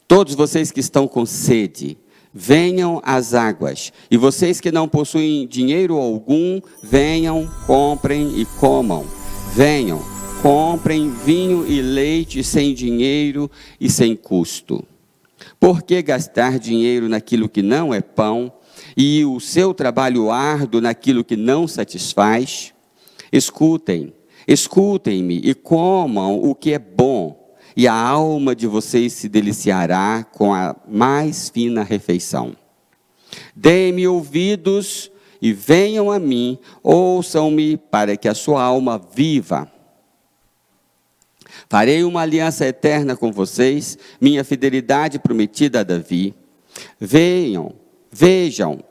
Todos vocês que estão com sede, venham às águas. E vocês que não possuem dinheiro algum, venham, comprem e comam. Venham, comprem vinho e leite sem dinheiro e sem custo. Por que gastar dinheiro naquilo que não é pão, e o seu trabalho árduo naquilo que não satisfaz? Escutem-me e comam o que é bom, e a alma de vocês se deliciará com a mais fina refeição. Deem-me ouvidos e venham a mim, ouçam-me para que a sua alma viva. Farei uma aliança eterna com vocês, minha fidelidade prometida a Davi. Vejam,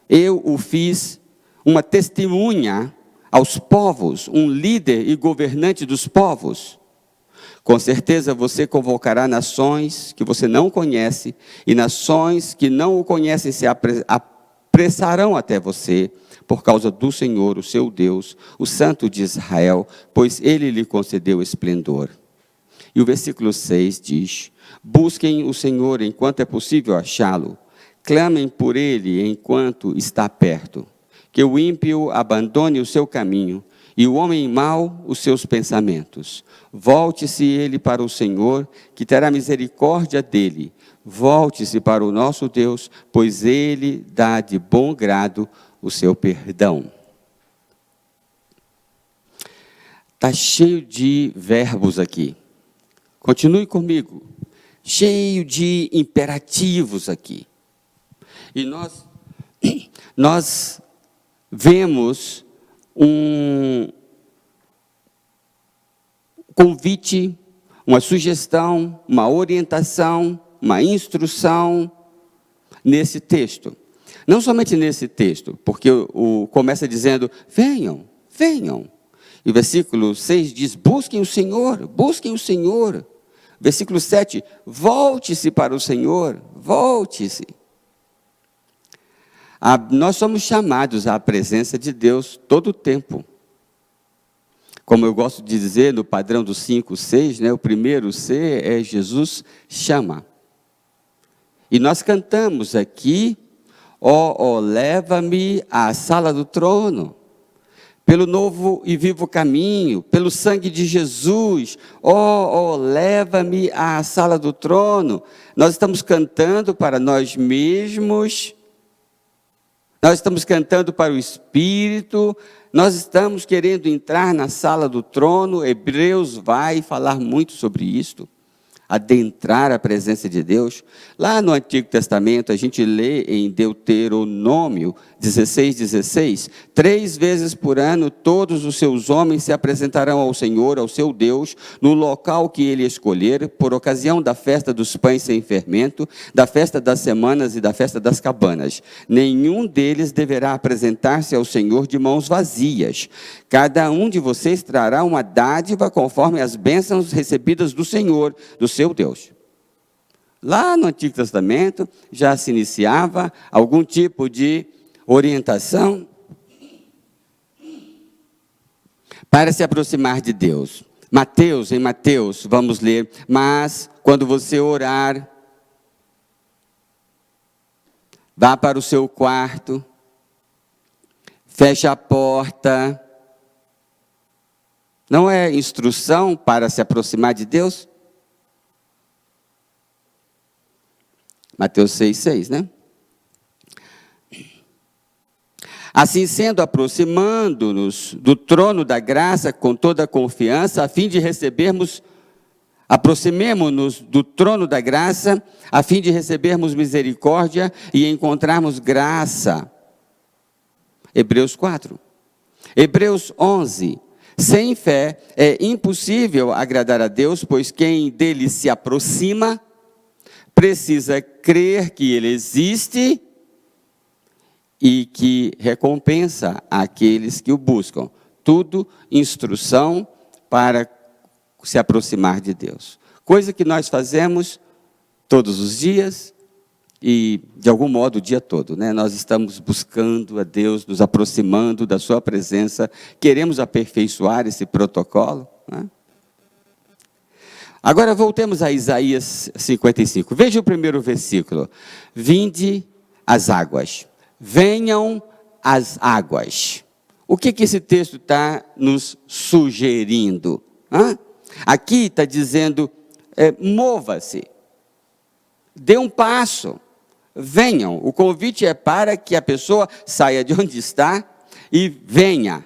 eu o fiz uma testemunha aos povos, um líder e governante dos povos. Com certeza você convocará nações que você não conhece, e nações que não o conhecem se apressarão até você, por causa do Senhor, o seu Deus, o Santo de Israel, pois Ele lhe concedeu esplendor. E o versículo 6 diz: busquem o Senhor enquanto é possível achá-lo, clamem por Ele enquanto está perto. Que o ímpio abandone o seu caminho, e o homem mau os seus pensamentos. Volte-se ele para o Senhor, que terá misericórdia dele. Volte-se para o nosso Deus, pois Ele dá de bom grado o seu perdão. Está cheio de verbos aqui. Continue comigo. Cheio de imperativos aqui. E nós vemos um convite, uma sugestão, uma orientação, uma instrução nesse texto. Não somente nesse texto, porque começa dizendo: venham, venham. E o versículo 6 diz: busquem o Senhor, busquem o Senhor. Versículo 7, volte-se para o Senhor, volte-se. Nós somos chamados à presença de Deus todo o tempo. Como eu gosto de dizer no padrão dos 5, 6, o primeiro C é Jesus chama. E nós cantamos aqui: ó, leva-me à sala do trono, pelo novo e vivo caminho, pelo sangue de Jesus, ó, leva-me à sala do trono. Nós estamos cantando para nós mesmos, nós estamos cantando para o Espírito, nós estamos querendo entrar na sala do trono. Hebreus vai falar muito sobre isto, adentrar a presença de Deus. Lá no Antigo Testamento, a gente lê em Deuteronômio 16:16, 3 vezes por ano, todos os seus homens se apresentarão ao Senhor, ao seu Deus, no local que Ele escolher, por ocasião da festa dos pães sem fermento, da festa das semanas e da festa das cabanas. Nenhum deles deverá apresentar-se ao Senhor de mãos vazias. Cada um de vocês trará uma dádiva conforme as bênçãos recebidas do Senhor, do seu Deus. Lá no Antigo Testamento já se iniciava algum tipo de orientação para se aproximar de Deus. Em Mateus, vamos ler: mas quando você orar, vá para o seu quarto, feche a porta. Não é instrução para se aproximar de Deus? Mateus 6:6, Assim sendo, aproximando-nos do trono da graça com toda a confiança, a fim de recebermos, aproximemo-nos do trono da graça, a fim de recebermos misericórdia e encontrarmos graça. Hebreus 4. Hebreus 11. Sem fé é impossível agradar a Deus, pois quem dele se aproxima precisa crer que Ele existe e que recompensa aqueles que o buscam. Tudo instrução para se aproximar de Deus. Coisa que nós fazemos todos os dias e, de algum modo, o dia todo. Nós estamos buscando a Deus, nos aproximando da sua presença, queremos aperfeiçoar esse protocolo. Agora voltemos a Isaías 55. Veja o primeiro versículo. Vinde as águas, venham as águas. O que esse texto está nos sugerindo? Aqui está dizendo, mova-se, dê um passo, venham. O convite é para que a pessoa saia de onde está e venha.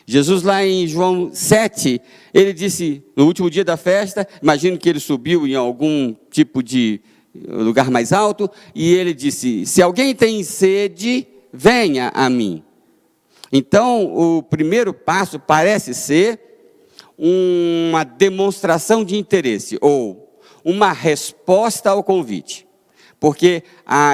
Jesus lá em João 7, ele disse, no último dia da festa, imagino que ele subiu em algum tipo de lugar mais alto, e ele disse, se alguém tem sede, venha a mim. Então, o primeiro passo parece ser uma demonstração de interesse, ou uma resposta ao convite. Porque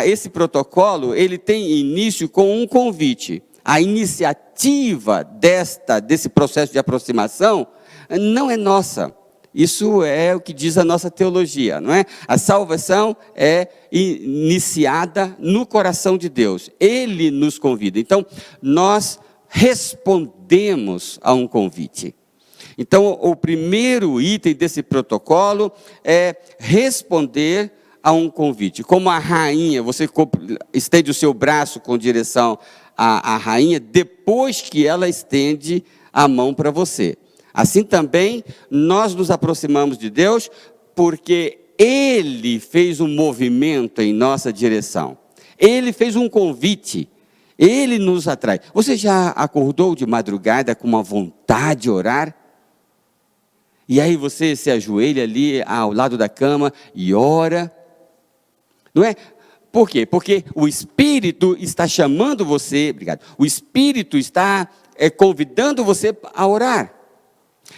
esse protocolo, ele tem início com um convite. A iniciativa desse processo de aproximação não é nossa. Isso é o que diz a nossa teologia, não é? A salvação é iniciada no coração de Deus. Ele nos convida. Então, nós respondemos a um convite. Então, o primeiro item desse protocolo é responder a um convite. Como a rainha, você estende o seu braço com direção à rainha, depois que ela estende a mão para você. Assim também, nós nos aproximamos de Deus, porque Ele fez um movimento em nossa direção. Ele fez um convite, Ele nos atrai. Você já acordou de madrugada com uma vontade de orar? E aí você se ajoelha ali ao lado da cama e ora, não é? Por quê? Porque o Espírito está chamando você, obrigado, o Espírito está convidando você a orar.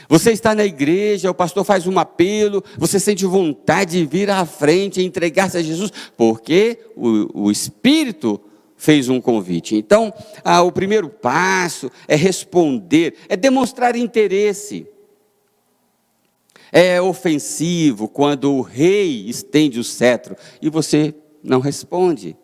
Você está na igreja, o pastor faz um apelo, você sente vontade de vir à frente e entregar-se a Jesus, porque o Espírito fez um convite. Então, o primeiro passo é responder, é demonstrar interesse. É ofensivo quando o rei estende o cetro e você não responde.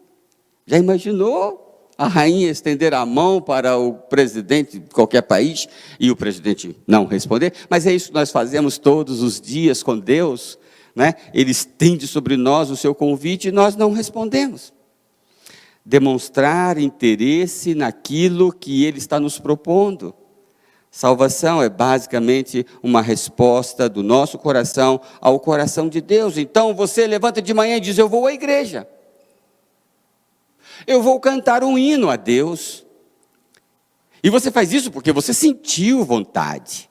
Já imaginou a rainha estender a mão para o presidente de qualquer país e o presidente não responder? Mas é isso que nós fazemos todos os dias com Deus, né? Ele estende sobre nós o seu convite e nós não respondemos. Demonstrar interesse naquilo que Ele está nos propondo. Salvação é basicamente uma resposta do nosso coração ao coração de Deus. Então você levanta de manhã e diz, eu vou à igreja. Eu vou cantar um hino a Deus. E você faz isso porque você sentiu vontade.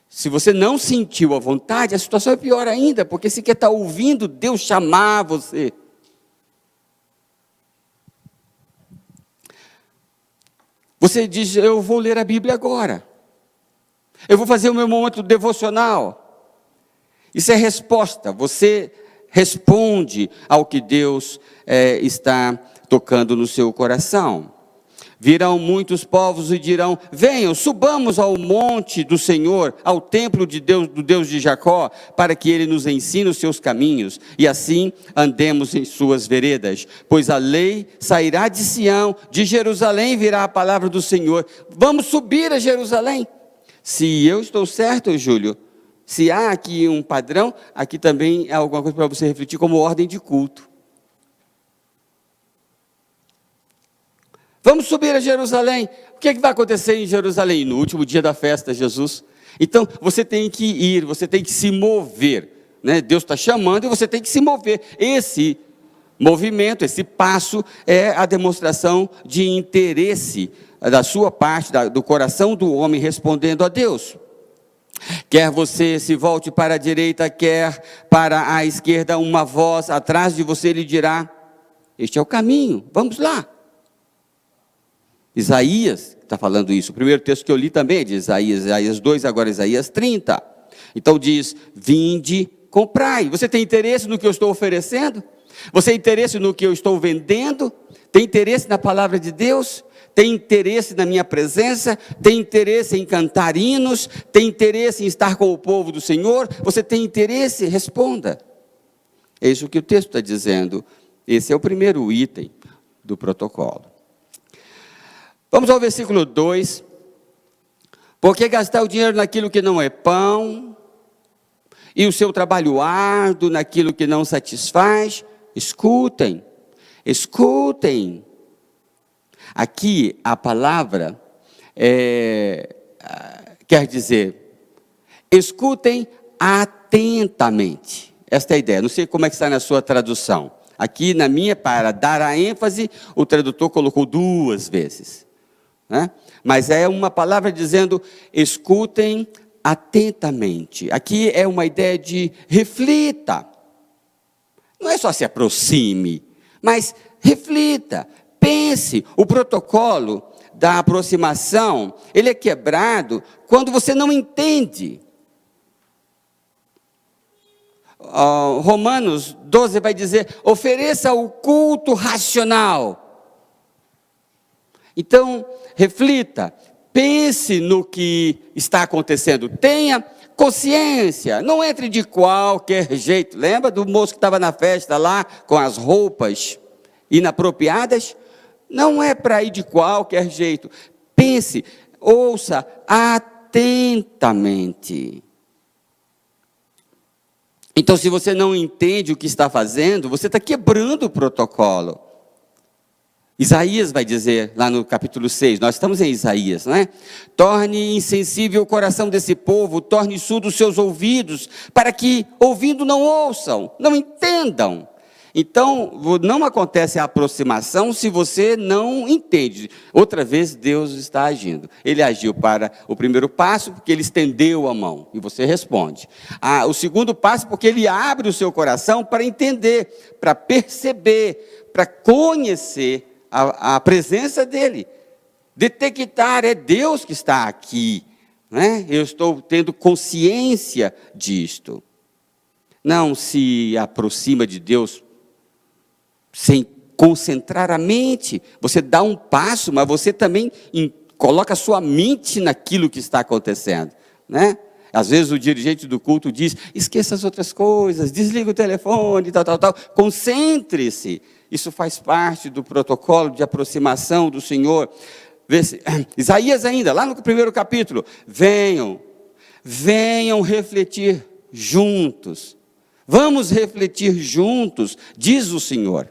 Se você não sentiu a vontade, a situação é pior ainda, porque você quer estar ouvindo Deus chamar você. Você diz, eu vou ler a Bíblia agora. Eu vou fazer o meu momento devocional. Isso é resposta. Você responde ao que Deus está tocando no seu coração. Virão muitos povos e dirão, venham, subamos ao monte do Senhor, ao templo de Deus, do Deus de Jacó, para que Ele nos ensine os seus caminhos, e assim andemos em suas veredas. Pois a lei sairá de Sião, de Jerusalém virá a palavra do Senhor. Vamos subir a Jerusalém. Se eu estou certo, Júlio, se há aqui um padrão, aqui também é alguma coisa para você refletir como ordem de culto. Vamos subir a Jerusalém. O que vai acontecer em Jerusalém? No último dia da festa, Jesus. Então, você tem que ir, você tem que se mover, né? Deus está chamando e você tem que se mover. Esse movimento, esse passo é a demonstração de interesse da sua parte, do coração do homem respondendo a Deus. Quer você se volte para a direita, quer para a esquerda, uma voz atrás de você lhe dirá, este é o caminho, vamos lá. Isaías está falando isso. O primeiro texto que eu li também é de Isaías 2, agora Isaías 30. Então diz, vinde, comprai. Você tem interesse no que eu estou oferecendo? Você tem interesse no que eu estou vendendo? Tem interesse na palavra de Deus? Tem interesse na minha presença? Tem interesse em cantar hinos? Tem interesse em estar com o povo do Senhor? Você tem interesse? Responda. É isso que o texto está dizendo. Esse é o primeiro item do protocolo. Vamos ao versículo 2. Por que gastar o dinheiro naquilo que não é pão, e o seu trabalho árduo naquilo que não satisfaz, escutem, escutem. Aqui a palavra quer dizer, escutem atentamente. Esta é a ideia, não sei como é que está na sua tradução. Aqui na minha, para dar a ênfase, o tradutor colocou 2 vezes. Né? Mas é uma palavra dizendo, escutem atentamente. Aqui é uma ideia de reflita. Não é só se aproxime, mas reflita, pense. O protocolo da aproximação, ele é quebrado quando você não entende. Romanos 12 vai dizer, ofereça o culto racional. Então, reflita, pense no que está acontecendo, tenha consciência, não entre de qualquer jeito. Lembra do moço que estava na festa lá, com as roupas inapropriadas? Não é para ir de qualquer jeito. Pense, ouça atentamente. Então, se você não entende o que está fazendo, você está quebrando o protocolo. Isaías vai dizer, lá no capítulo 6, nós estamos em Isaías, não é? Torne insensível o coração desse povo, torne surdos os seus ouvidos, para que, ouvindo, não ouçam, não entendam. Então, não acontece a aproximação se você não entende. Outra vez, Deus está agindo. Ele agiu para o primeiro passo, porque ele estendeu a mão, e você responde. O segundo passo, porque ele abre o seu coração para entender, para perceber, para conhecer a presença dele. Detectar, é Deus que está aqui. Né? Eu estou tendo consciência disto. Não se aproxima de Deus sem concentrar a mente. Você dá um passo, mas você também coloca a sua mente naquilo que está acontecendo, né? Às vezes o dirigente do culto diz, esqueça as outras coisas, desliga o telefone, tal. Concentre-se. Isso faz parte do protocolo de aproximação do Senhor. Isaías ainda, lá no primeiro capítulo, venham refletir juntos. Vamos refletir juntos, diz o Senhor.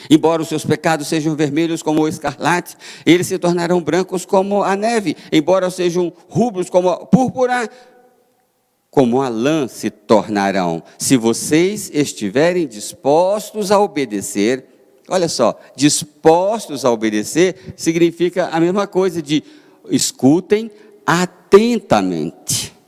Embora os seus pecados sejam vermelhos como o escarlate, eles se tornarão brancos como a neve. Embora sejam rubros como a púrpura, como a lã se tornarão. Se vocês estiverem dispostos a obedecer, olha só, dispostos a obedecer, significa a mesma coisa de escutem atentamente.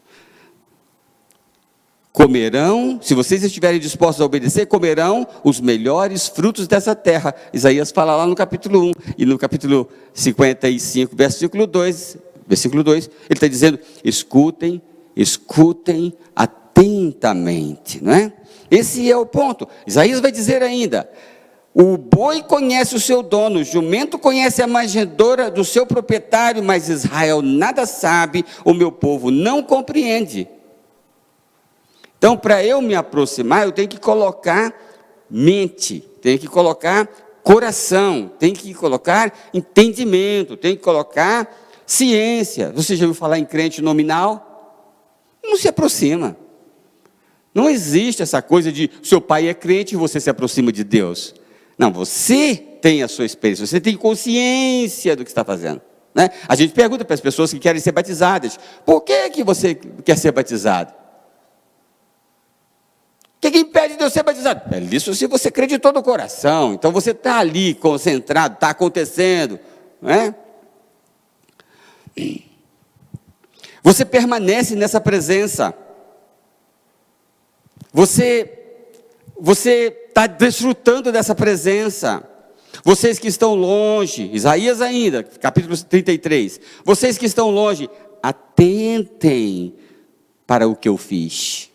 Comerão, se vocês estiverem dispostos a obedecer, comerão os melhores frutos dessa terra. Isaías fala lá no capítulo 1, e no capítulo 55, versículo 2, ele está dizendo, escutem atentamente, não é? Esse é o ponto. Isaías vai dizer ainda, o boi conhece o seu dono, o jumento conhece a manjedoura do seu proprietário, mas Israel nada sabe, o meu povo não compreende. Então, para eu me aproximar, eu tenho que colocar mente, tenho que colocar coração, tenho que colocar entendimento, tenho que colocar ciência. Você já ouviu falar em crente nominal? Não se aproxima. Não existe essa coisa de seu pai é crente e você se aproxima de Deus. Não, você tem a sua experiência, você tem consciência do que está fazendo. Né? A gente pergunta para as pessoas que querem ser batizadas, por que você quer ser batizado? O que impede de eu ser batizado? É isso se você crê de todo o coração. Então você está ali concentrado, está acontecendo. Não é? Você permanece nessa presença. Você está desfrutando dessa presença. Vocês que estão longe, Isaías ainda, capítulo 33. Vocês que estão longe, atentem para o que eu fiz,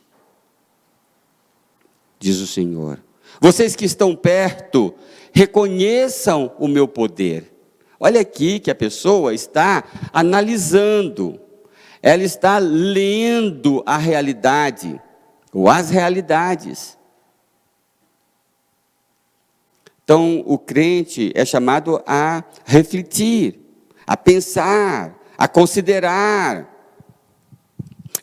diz o Senhor. Vocês que estão perto, reconheçam o meu poder. Olha aqui que a pessoa está analisando, ela está lendo a realidade, ou as realidades. Então, o crente é chamado a refletir, a pensar, a considerar.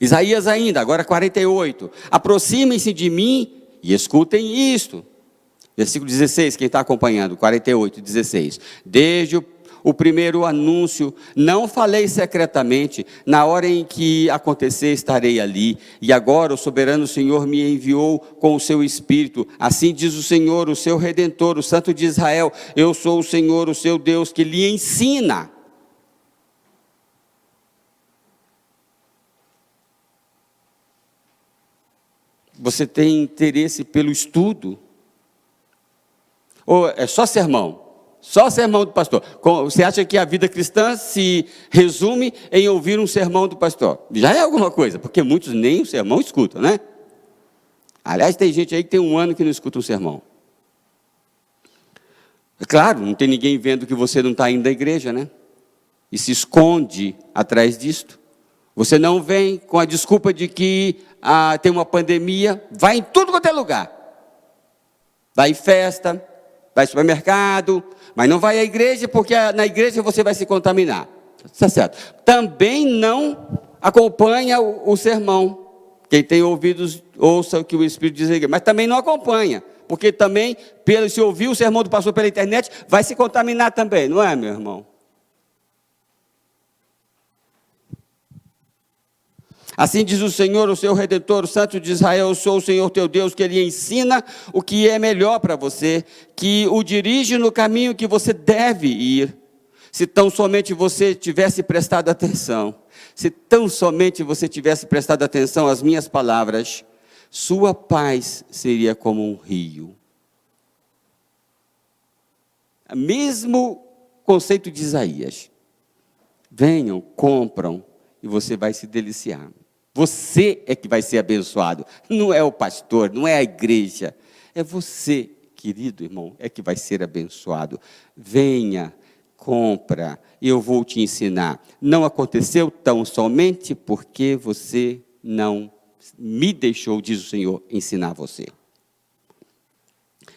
Isaías ainda, agora 48. Aproximem-se de mim e escutem isto. Versículo 16, quem está acompanhando, 48, 16. Desde o primeiro anúncio, não falei secretamente, na hora em que acontecer estarei ali, e agora o soberano Senhor me enviou com o seu Espírito, assim diz o Senhor, o seu Redentor, o Santo de Israel, eu sou o Senhor, o seu Deus, que lhe ensina. Você tem interesse pelo estudo? Ou é só sermão? Só sermão do pastor. Você acha que a vida cristã se resume em ouvir um sermão do pastor? Já é alguma coisa, porque muitos nem o sermão escutam, né? Aliás, tem gente aí que tem 1 ano que não escuta um sermão. É claro, não tem ninguém vendo que você não está indo à igreja, né? E se esconde atrás disto. Você não vem com a desculpa de que tem uma pandemia, vai em tudo quanto é lugar. Vai em festa, vai ao supermercado, mas não vai à igreja, porque na igreja você vai se contaminar. Está certo. Também não acompanha o sermão. Quem tem ouvidos, ouça o que o Espírito diz à igreja. Mas também não acompanha, porque também, se ouvir o sermão do pastor pela internet, vai se contaminar também, não é, meu irmão? Assim diz o Senhor, o seu Redentor, o Santo de Israel, eu sou o Senhor teu Deus, que lhe ensina o que é melhor para você, que o dirige no caminho que você deve ir. Se tão somente você tivesse prestado atenção, se tão somente você tivesse prestado atenção às minhas palavras, sua paz seria como um rio. Mesmo conceito de Isaías. Venham, compram, e você vai se deliciar. Você é que vai ser abençoado, não é o pastor, não é a igreja, é você, querido irmão, é que vai ser abençoado. Venha, compra, eu vou te ensinar. Não aconteceu tão somente porque você não me deixou, diz o Senhor, ensinar você.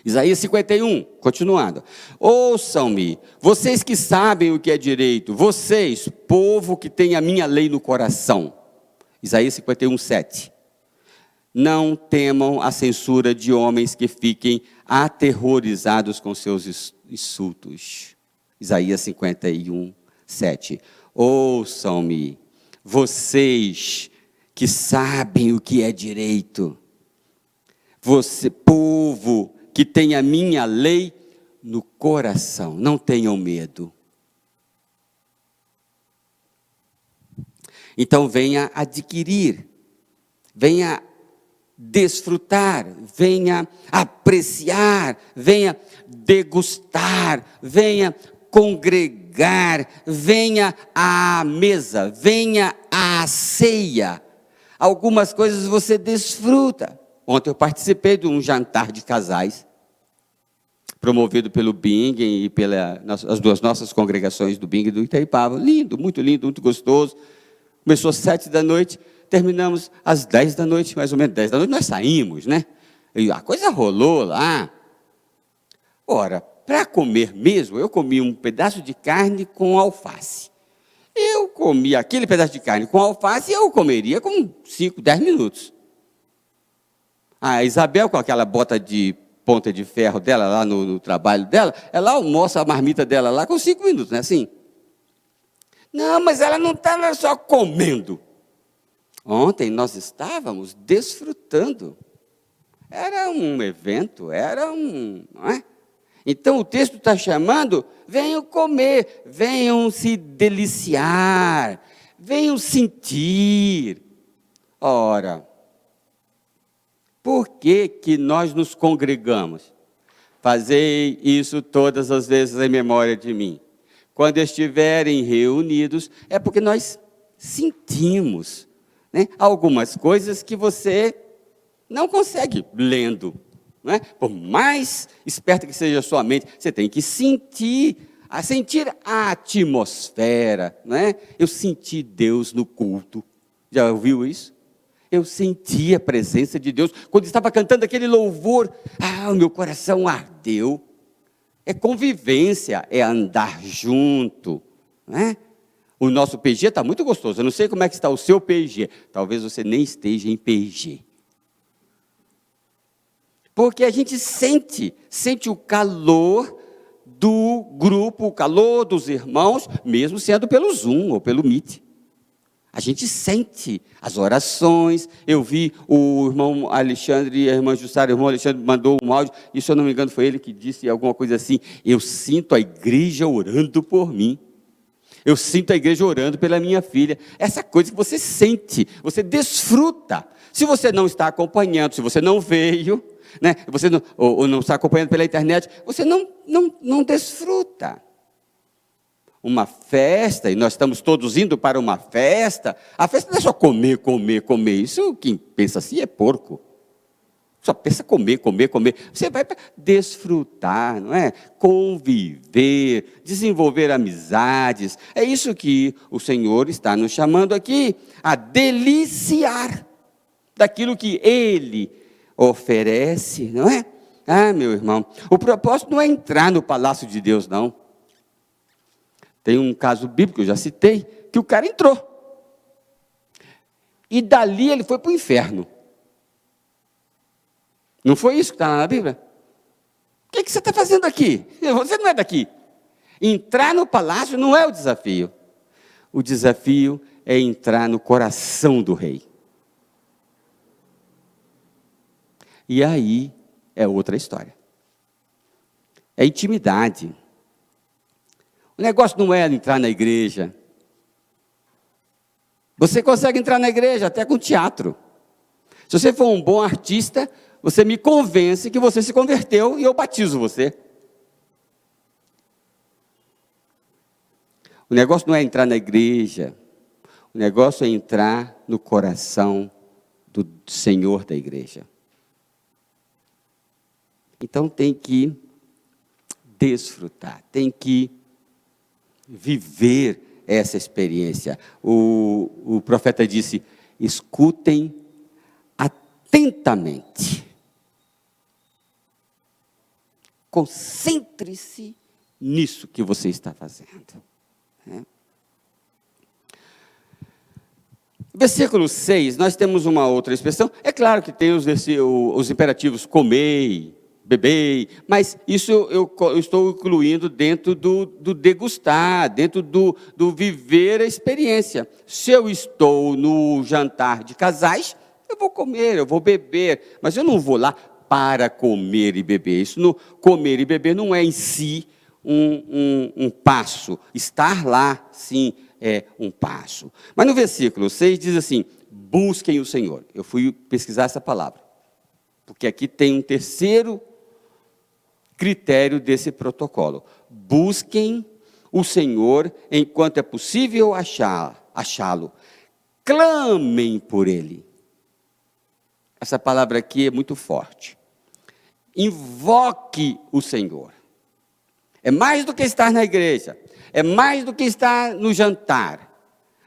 Isaías 51, continuando. Ouçam-me, vocês que sabem o que é direito, vocês, povo que tem a minha lei no coração. Isaías 51, 7. Não temam a censura de homens que fiquem aterrorizados com seus insultos. Isaías 51, 7. Ouçam-me, vocês que sabem o que é direito. Você, povo que tem a minha lei no coração. Não tenham medo. Então venha adquirir, venha desfrutar, venha apreciar, venha degustar, venha congregar, venha à mesa, venha à ceia. Algumas coisas você desfruta. Ontem eu participei de um jantar de casais, promovido pelo Bingen e pelas duas nossas congregações do Bingen e do Itaipava. Lindo, muito gostoso. Começou às 7 da noite, terminamos às 10 da noite, mais ou menos 10 da noite, nós saímos, né? E a coisa rolou lá. Ora, para comer mesmo, eu comi um pedaço de carne com alface. Eu comi aquele pedaço de carne com alface e eu comeria com 5, 10 minutos. A Isabel, com aquela bota de ponta de ferro dela, lá no trabalho dela, ela almoça a marmita dela lá com 5 minutos, não é assim? Não, mas ela não estava só comendo. Ontem nós estávamos desfrutando. Era um evento, não é? Então o texto está chamando, venham comer, venham se deliciar, venham sentir. Ora, por que nós nos congregamos? Fazei isso todas as vezes em memória de mim. Quando estiverem reunidos, é porque nós sentimos, né, algumas coisas que você não consegue lendo. Não é? Por mais esperta que seja a sua mente, você tem que sentir a atmosfera. Não é? Eu senti Deus no culto. Já ouviu isso? Eu senti a presença de Deus. Quando estava cantando aquele louvor, o meu coração ardeu. É convivência, é andar junto, não é? O nosso PG está muito gostoso. Eu não sei como é que está o seu PG. Talvez você nem esteja em PG. Porque a gente sente o calor do grupo, o calor dos irmãos, mesmo sendo pelo Zoom ou pelo Meet. A gente sente as orações. Eu vi o irmão Alexandre e a irmã Jussara, o irmão Alexandre mandou um áudio, e se eu não me engano foi ele que disse alguma coisa assim: eu sinto a igreja orando por mim. Eu sinto a igreja orando pela minha filha. Essa coisa que você sente, você desfruta. Se você não está acompanhando, se você não veio, né, você não, ou não está acompanhando pela internet, você não desfruta. Uma festa, e nós estamos todos indo para uma festa. A festa não é só comer, comer, comer. Isso, quem pensa assim é porco. Só pensa comer, comer, comer. Você vai para desfrutar, não é? Conviver, desenvolver amizades. É isso que o Senhor está nos chamando aqui, a deliciar daquilo que Ele oferece, não é? Ah, meu irmão, o propósito não é entrar no palácio de Deus, não. Tem um caso bíblico, eu já citei, que o cara entrou. E dali ele foi para o inferno. Não foi isso que está lá na Bíblia? O que você está fazendo aqui? Você não é daqui. Entrar no palácio não é o desafio. O desafio é entrar no coração do rei. E aí é outra história. É intimidade. O negócio não é entrar na igreja. Você consegue entrar na igreja até com teatro. Se você for um bom artista, você me convence que você se converteu e eu batizo você. O negócio não é entrar na igreja. O negócio é entrar no coração do Senhor da igreja. Então tem que desfrutar, tem que viver essa experiência. O profeta disse: escutem atentamente. Concentre-se nisso que você está fazendo. Versículo 6, nós temos uma outra expressão. É claro que tem os imperativos comei, bebei, mas isso eu estou incluindo dentro do degustar, dentro do viver a experiência. Se eu estou no jantar de casais, eu vou comer, eu vou beber, mas eu não vou lá para comer e beber. Isso no comer e beber não é em si um passo. Estar lá, sim, é um passo. Mas no versículo 6 diz assim: busquem o Senhor. Eu fui pesquisar essa palavra, porque aqui tem um terceiro critério desse protocolo. Busquem o Senhor enquanto é possível achá-lo. Clamem por Ele. Essa palavra aqui é muito forte. Invoque o Senhor. É mais do que estar na igreja. É mais do que estar no jantar.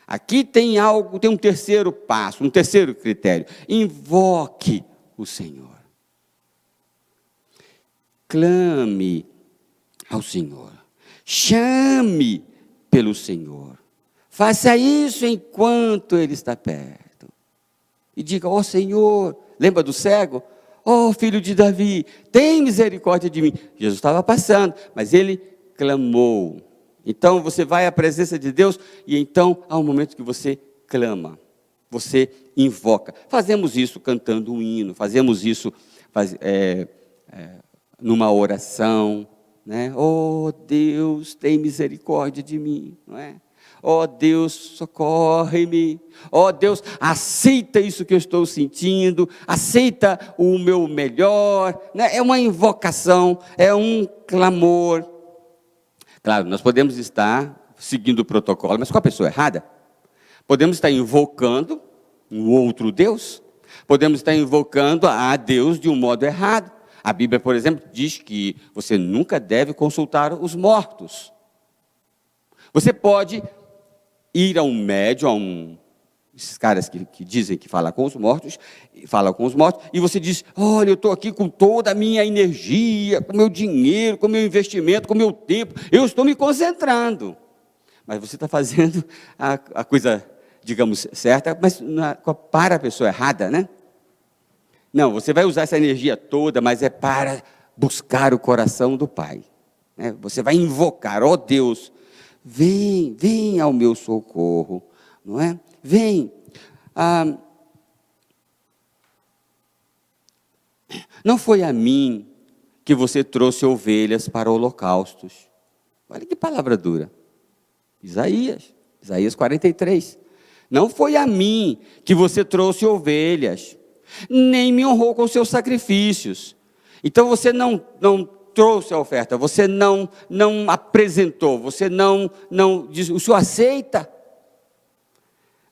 Aqui tem um terceiro passo, um terceiro critério. Invoque o Senhor. Clame ao Senhor. Chame pelo Senhor. Faça isso enquanto Ele está perto. E diga: ó Senhor, lembra do cego? Ó filho de Davi, tem misericórdia de mim. Jesus estava passando, mas ele clamou. Então você vai à presença de Deus e então há um momento que você clama. Você invoca. Fazemos isso cantando um hino, fazemos isso numa oração, né? Oh Deus, tem misericórdia de mim, não é? Oh Deus, socorre-me. Oh Deus, aceita isso que eu estou sentindo, aceita o meu melhor, né? É uma invocação, é um clamor. Claro, nós podemos estar seguindo o protocolo, mas com a pessoa errada. Podemos estar invocando um outro Deus, podemos estar invocando a Deus de um modo errado. A Bíblia, por exemplo, diz que você nunca deve consultar os mortos. Você pode ir a um médium, esses caras que dizem que falam com os mortos, e você diz: olha, eu estou aqui com toda a minha energia, com o meu dinheiro, com o meu investimento, com o meu tempo, eu estou me concentrando. mas você está fazendo a coisa, digamos, certa, mas para a pessoa errada, né? Não, você vai usar essa energia toda, mas é para buscar o coração do Pai, né? Você vai invocar, ó Deus, vem ao meu socorro, não é? Vem. Não foi a mim que você trouxe ovelhas para holocaustos. Olha que palavra dura. Isaías 43. Não foi a mim que você trouxe ovelhas, nem me honrou com seus sacrifícios. Então você não trouxe a oferta, você não apresentou, você não diz, o senhor aceita?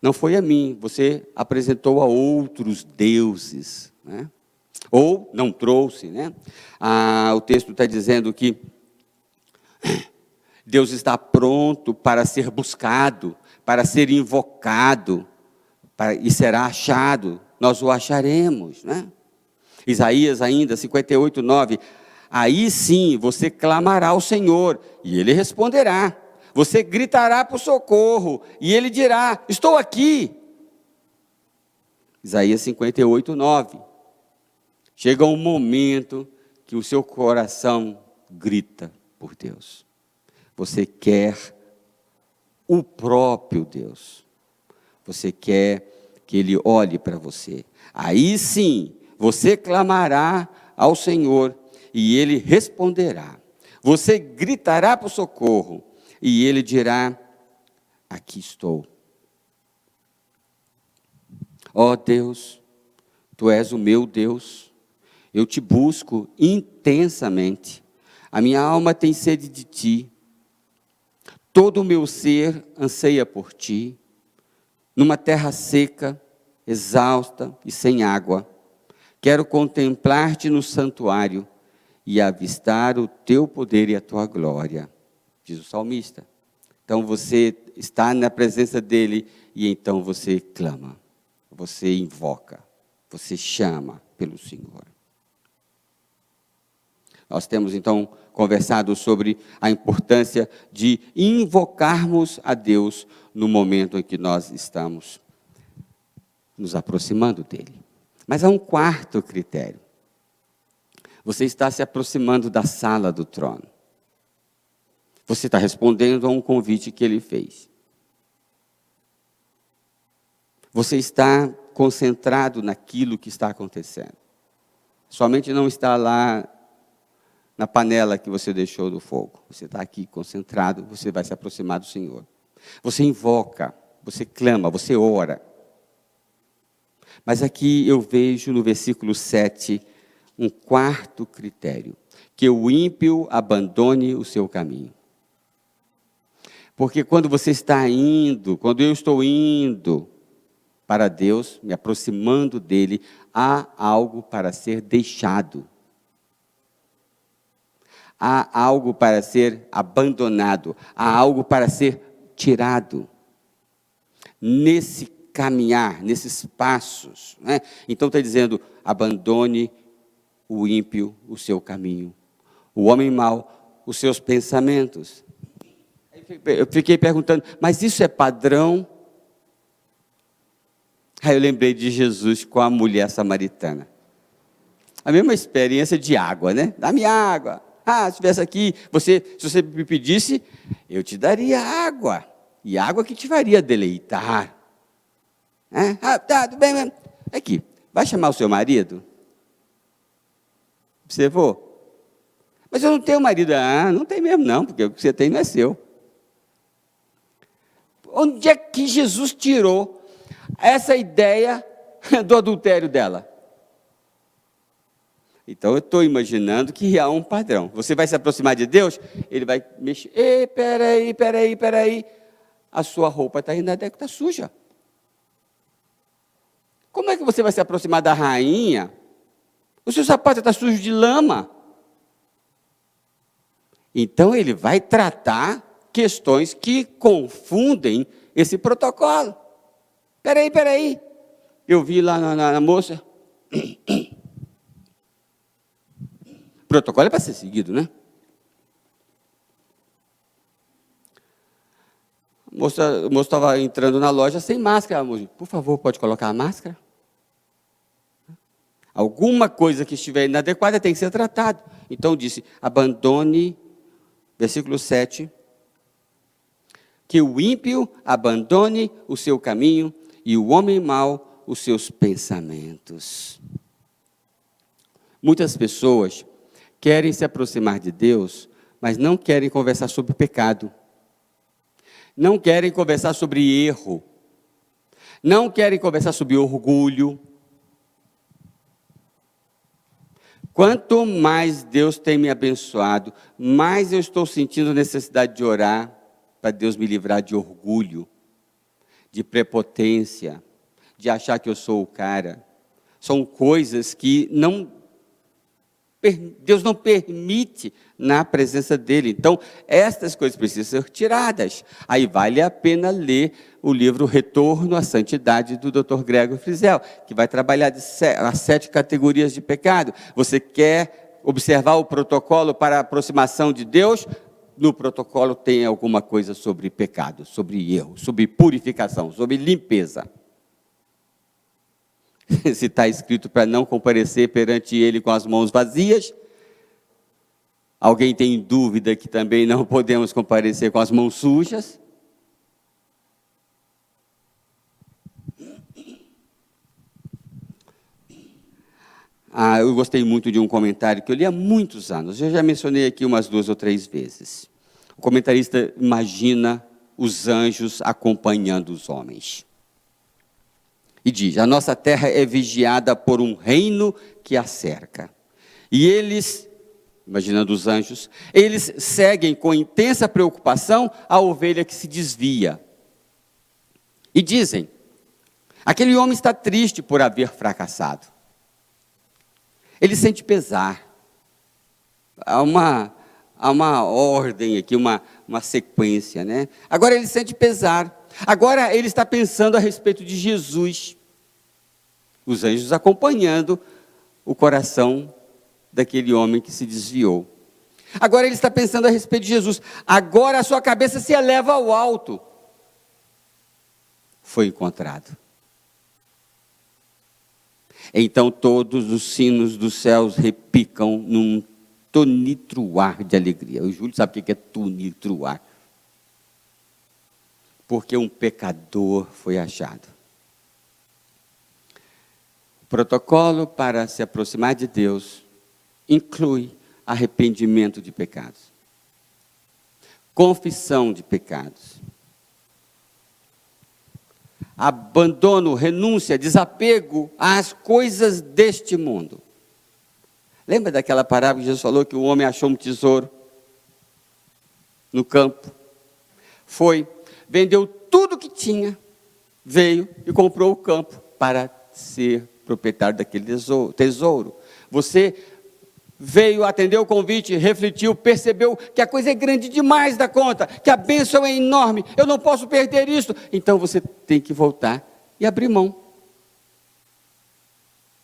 Não foi a mim, você apresentou a outros deuses, né? Ou não trouxe, né? O texto está dizendo que Deus está pronto para ser buscado, para ser invocado, e será achado, nós o acharemos, né? Isaías ainda, 58, 9, aí sim você clamará ao Senhor, e Ele responderá, você gritará por socorro, e Ele dirá, estou aqui. Isaías 58, 9, chega um momento que o seu coração grita por Deus, você quer o próprio Deus, você quer que Ele olhe para você, aí sim, você clamará ao Senhor, e Ele responderá, você gritará por socorro, e Ele dirá, aqui estou. Ó Deus, Tu és o meu Deus, eu te busco intensamente, a minha alma tem sede de Ti, todo o meu ser anseia por Ti, numa terra seca, exausta e sem água, quero contemplar-te no santuário e avistar o Teu poder e a Tua glória, diz o salmista. Então você está na presença dEle e então você clama, você invoca, você chama pelo Senhor. Nós temos então conversado sobre a importância de invocarmos a Deus no momento em que nós estamos nos aproximando dEle. Mas há um quarto critério. Você está se aproximando da sala do trono. Você está respondendo a um convite que Ele fez. Você está concentrado naquilo que está acontecendo. Somente não está lá na panela que você deixou do fogo. Você está aqui concentrado, você vai se aproximar do Senhor. Você invoca, você clama, você ora. Mas aqui eu vejo no versículo 7, um quarto critério. Que o ímpio abandone o seu caminho. Porque quando você está indo, quando eu estou indo para Deus, me aproximando dEle, há algo para ser deixado. Há algo para ser abandonado, há algo para ser tirado. Nesse caminhar, nesses passos, né? Então está dizendo, abandone o ímpio o seu caminho, o homem mau os seus pensamentos. Eu fiquei perguntando, mas isso é padrão? Aí eu lembrei de Jesus com a mulher samaritana. A mesma experiência de água, né? Dá-me água. Se estivesse aqui, se você me pedisse, eu te daria água. E água que te faria deleitar. Tá, tudo bem. Aqui, vai chamar o seu marido? Observou? Mas eu não tenho marido. Não tem mesmo não, porque o que você tem não é seu. Onde é que Jesus tirou essa ideia do adultério dela? Então eu estou imaginando que há um padrão. Você vai se aproximar de Deus, Ele vai mexer. Ei, peraí. A sua roupa está ainda está suja. Como é que você vai se aproximar da rainha? O seu sapato está sujo de lama. Então ele vai tratar questões que confundem esse protocolo. Peraí. Eu vi lá na moça. Protocolo é para ser seguido, né? moço estava entrando na loja sem máscara. A moça, por favor, pode colocar a máscara? Alguma coisa que estiver inadequada tem que ser tratado. Então disse, abandone, versículo 7, que o ímpio abandone o seu caminho e o homem mau os seus pensamentos. Muitas pessoas querem se aproximar de Deus, mas não querem conversar sobre pecado. Não querem conversar sobre erro. Não querem conversar sobre orgulho. Quanto mais Deus tem me abençoado, mais eu estou sentindo necessidade de orar para Deus me livrar de orgulho, de prepotência, de achar que eu sou o cara. São coisas que Deus não permite na presença dele. Então, estas coisas precisam ser tiradas. Aí vale a pena ler o livro Retorno à Santidade do Dr. Gregor Frizel, que vai trabalhar as 7 categorias de pecado. Você quer observar o protocolo para a aproximação de Deus? No protocolo tem alguma coisa sobre pecado, sobre erro, sobre purificação, sobre limpeza. Se está escrito para não comparecer perante ele com as mãos vazias, alguém tem dúvida que também não podemos comparecer com as mãos sujas? Eu gostei muito de um comentário que eu li há muitos anos, eu já mencionei aqui umas 2 ou 3 vezes. O comentarista imagina os anjos acompanhando os homens. E diz, a nossa terra é vigiada por um reino que a cerca. E eles, imaginando os anjos, eles seguem com intensa preocupação a ovelha que se desvia. E dizem, aquele homem está triste por haver fracassado. Ele sente pesar. Há uma ordem aqui, uma sequência, né? Agora ele sente pesar. Agora ele está pensando a respeito de Jesus. Os anjos acompanhando o coração daquele homem que se desviou. Agora ele está pensando a respeito de Jesus. Agora a sua cabeça se eleva ao alto. Foi encontrado. Então todos os sinos dos céus repicam num tonitruar de alegria. O Júlio sabe o que é tonitruar. Porque um pecador foi achado. O protocolo para se aproximar de Deus inclui arrependimento de pecados, confissão de pecados, abandono, renúncia, desapego às coisas deste mundo. Lembra daquela parábola que Jesus falou que o homem achou um tesouro no campo? Vendeu tudo que tinha, veio e comprou o campo para ser proprietário daquele tesouro. Você veio, atendeu o convite, refletiu, percebeu que a coisa é grande demais da conta, que a bênção é enorme, eu não posso perder isso. Então você tem que voltar e abrir mão.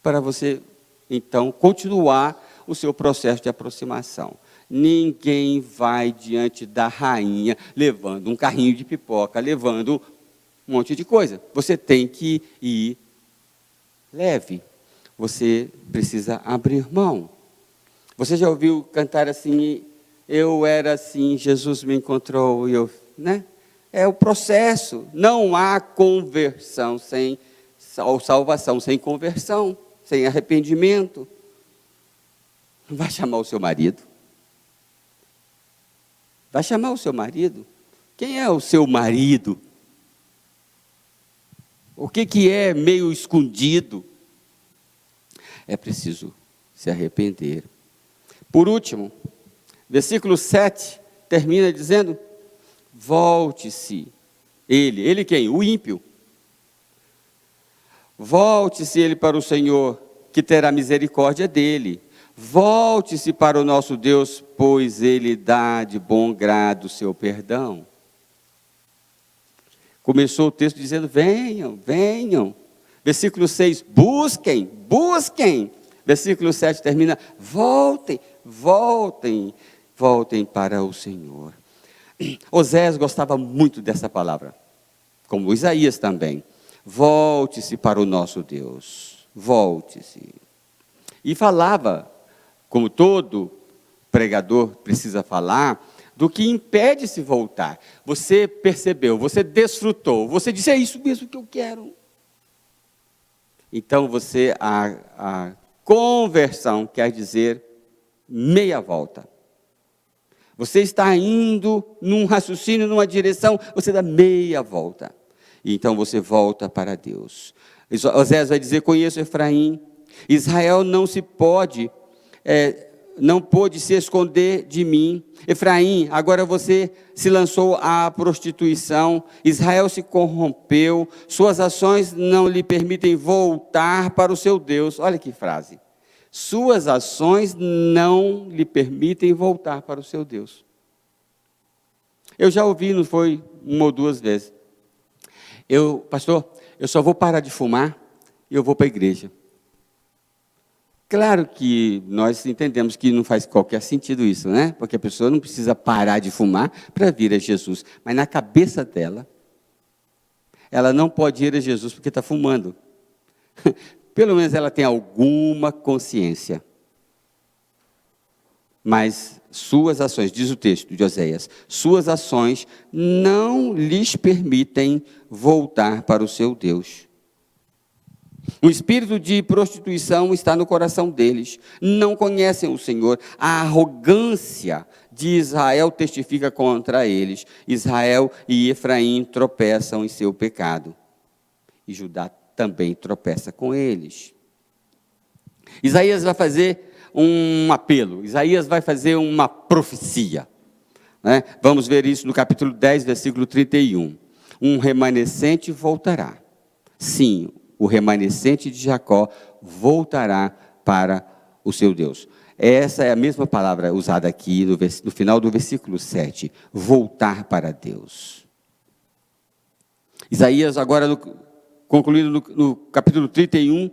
Para você, então, continuar o seu processo de aproximação. Ninguém vai diante da rainha levando um carrinho de pipoca, levando um monte de coisa. Você tem que ir leve. Você precisa abrir mão. Você já ouviu cantar assim, eu era assim, Jesus me encontrou, e eu, né? É o processo. Não há conversão ou salvação sem conversão, sem arrependimento. Vai chamar o seu marido? Vai chamar o seu marido? Quem é o seu marido? O que é meio escondido? É preciso se arrepender. Por último, versículo 7 termina dizendo, volte-se. Ele quem? O ímpio. Volte-se ele para o Senhor, que terá misericórdia dele. Volte-se para o nosso Deus, pois Ele dá de bom grado o seu perdão. Começou o texto dizendo, venham, venham. Versículo 6, busquem, busquem. Versículo 7 termina, voltem, voltem, voltem para o Senhor. Oséias gostava muito dessa palavra, como Isaías também. Volte-se para o nosso Deus, volte-se. E falava, como todo pregador precisa falar, do que impede se voltar. Você percebeu, você desfrutou, você disse, é isso mesmo que eu quero. Então a conversão quer dizer meia volta. Você está indo num raciocínio, numa direção, você dá meia volta. E então você volta para Deus. Oséias vai dizer, conheço Efraim. Israel não pôde se esconder de mim. Efraim, agora você se lançou à prostituição. Israel se corrompeu. Suas ações não lhe permitem voltar para o seu Deus. Olha que frase. Suas ações não lhe permitem voltar para o seu Deus. Eu já ouvi, não foi uma ou duas vezes. Pastor, eu só vou parar de fumar e eu vou para a igreja. Claro que nós entendemos que não faz qualquer sentido isso, né? Porque a pessoa não precisa parar de fumar para vir a Jesus. Mas na cabeça dela, ela não pode ir a Jesus porque está fumando. Pelo menos ela tem alguma consciência. Mas suas ações, diz o texto de Oséias, suas ações não lhes permitem voltar para o seu Deus. O espírito de prostituição está no coração deles. Não conhecem o Senhor. A arrogância de Israel testifica contra eles. Israel e Efraim tropeçam em seu pecado. E Judá também tropeça com eles. Isaías vai fazer um apelo. Isaías vai fazer uma profecia. Né? Vamos ver isso no capítulo 10, versículo 31. Um remanescente voltará. Sim, o remanescente de Jacó voltará para o seu Deus. Essa é a mesma palavra usada aqui no final do versículo 7. Voltar para Deus. Isaías agora, concluindo no capítulo 31,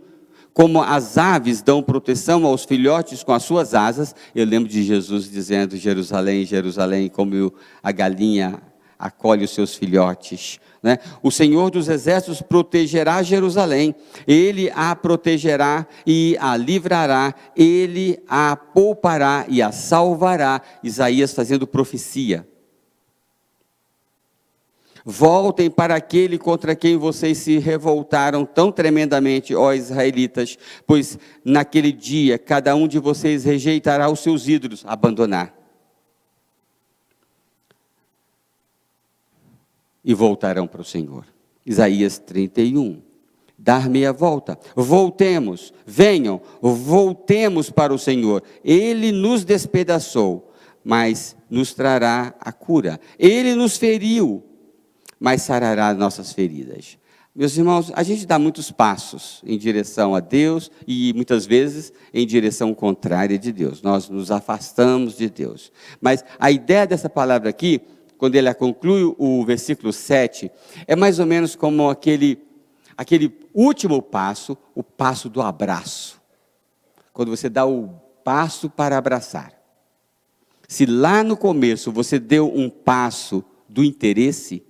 como as aves dão proteção aos filhotes com as suas asas. Eu lembro de Jesus dizendo, Jerusalém, Jerusalém, como a galinha acolhe os seus filhotes. Né? O Senhor dos Exércitos protegerá Jerusalém, Ele a protegerá e a livrará, Ele a poupará e a salvará. Isaías fazendo profecia. Voltem para aquele contra quem vocês se revoltaram tão tremendamente, ó israelitas, pois naquele dia cada um de vocês rejeitará os seus ídolos, abandonar. E voltarão para o Senhor. Isaías 31. Dar meia volta. Voltemos, venham, voltemos para o Senhor. Ele nos despedaçou, mas nos trará a cura. Ele nos feriu, mas sarará nossas feridas. Meus irmãos, a gente dá muitos passos em direção a Deus e muitas vezes em direção contrária de Deus. Nós nos afastamos de Deus. Mas a ideia dessa palavra aqui, quando ele conclui o versículo 7, é mais ou menos como aquele último passo, o passo do abraço. Quando você dá o passo para abraçar. Se lá no começo você deu um passo do interesse,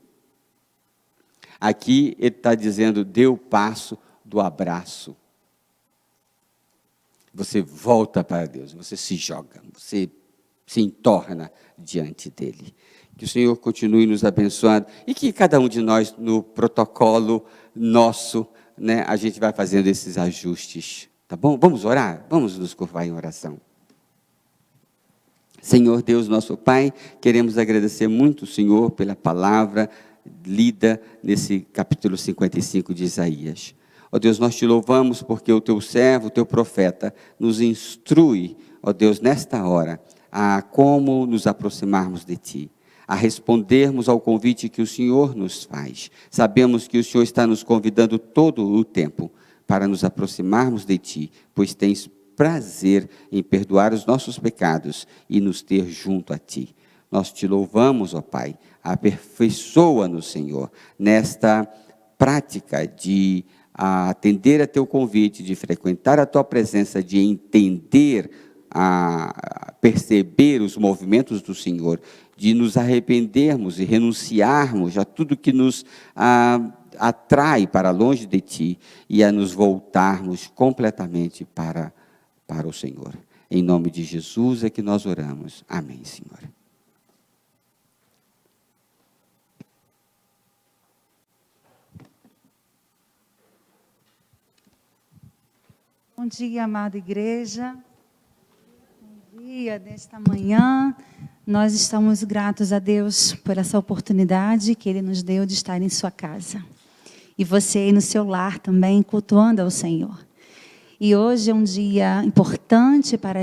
aqui ele está dizendo, dê o passo do abraço. Você volta para Deus, você se joga, você se entorna diante dele. Que o Senhor continue nos abençoando e que cada um de nós, no protocolo nosso, né, a gente vai fazendo esses ajustes, tá bom? Vamos orar? Vamos nos curvar em oração. Senhor Deus, nosso Pai, queremos agradecer muito, Senhor, pela palavra lida nesse capítulo 55 de Isaías. Ó Deus, nós te louvamos porque o teu servo, o teu profeta, nos instrui, ó Deus, nesta hora, a como nos aproximarmos de ti, a respondermos ao convite que o Senhor nos faz. Sabemos que o Senhor está nos convidando todo o tempo para nos aproximarmos de ti, pois tens prazer em perdoar os nossos pecados e nos ter junto a ti. Nós te louvamos, ó Pai, aperfeiçoa-nos, Senhor, nesta prática de atender a teu convite, de frequentar a tua presença, de entender perceber os movimentos do Senhor, de nos arrependermos e renunciarmos a tudo que nos atrai para longe de Ti e a nos voltarmos completamente para o Senhor. Em nome de Jesus é que nós oramos. Amém, Senhor. Bom dia, amada igreja. Bom dia, nesta manhã. Nós estamos gratos a Deus por essa oportunidade que Ele nos deu de estar em sua casa. E você aí no seu lar também, cultuando ao Senhor. E hoje é um dia importante para